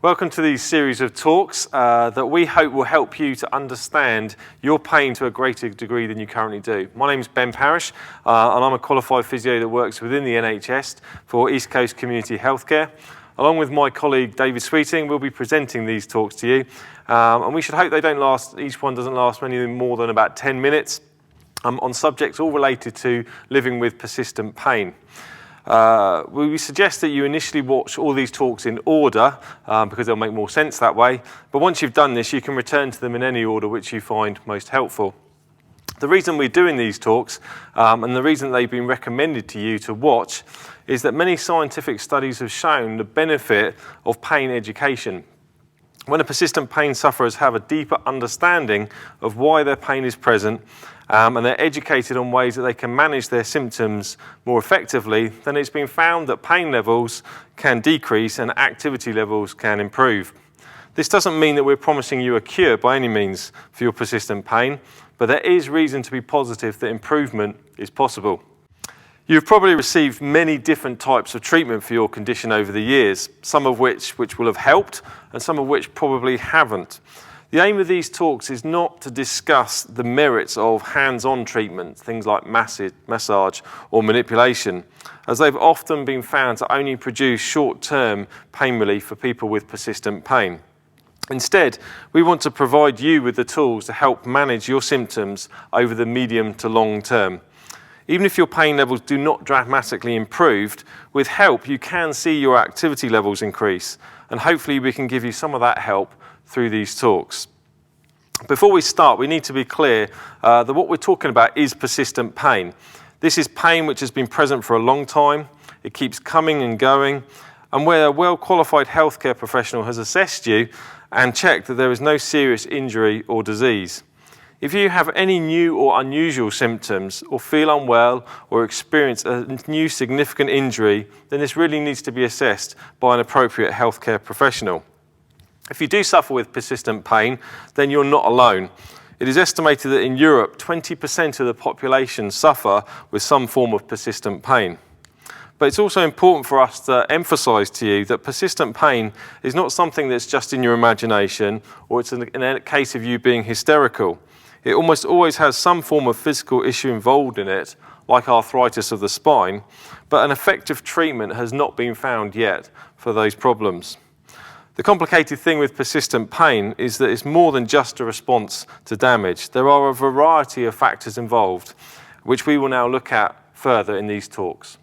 Welcome to these series of talks that we hope will help you to understand your pain to a greater degree than you currently do. My name is Ben Parrish and I'm a qualified physio that works within the NHS for East Coast Community Healthcare. Along with my colleague David Sweeting, we'll be presenting these talks to you and we should hope they don't last, each one doesn't last any more than about 10 minutes on subjects all related to living with persistent pain. We suggest that you initially watch all these talks in order because they'll make more sense that way, but once you've done this you can return to them in any order which you find most helpful. The reason we're doing these talks and the reason they've been recommended to you to watch is that many scientific studies have shown the benefit of pain education. When a persistent pain sufferers have a deeper understanding of why their pain is present and they're educated on ways that they can manage their symptoms more effectively, then it's been found that pain levels can decrease and activity levels can improve. This doesn't mean that we're promising you a cure by any means for your persistent pain, but there is reason to be positive that improvement is possible. You've probably received many different types of treatment for your condition over the years, some of which will have helped and some of which probably haven't. The aim of these talks is not to discuss the merits of hands-on treatment, things like massage or manipulation, as they've often been found to only produce short-term pain relief for people with persistent pain. Instead, we want to provide you with the tools to help manage your symptoms over the medium to long term. Even if your pain levels do not dramatically improve, with help you can see your activity levels increase, and hopefully we can give you some of that help through these talks. Before we start, we need to be clear that what we're talking about is persistent pain. This is pain which has been present for a long time, it keeps coming and going, and where a well-qualified healthcare professional has assessed you and checked that there is no serious injury or disease. If you have any new or unusual symptoms or feel unwell or experience a new significant injury, then this really needs to be assessed by an appropriate healthcare professional. If you do suffer with persistent pain, then you're not alone. It is estimated that in Europe, 20% of the population suffer with some form of persistent pain. But it's also important for us to emphasise to you that persistent pain is not something that's just in your imagination or it's in a case of you being hysterical. It almost always has some form of physical issue involved in it, like arthritis of the spine, but an effective treatment has not been found yet for those problems. The complicated thing with persistent pain is that it's more than just a response to damage. There are a variety of factors involved, which we will now look at further in these talks.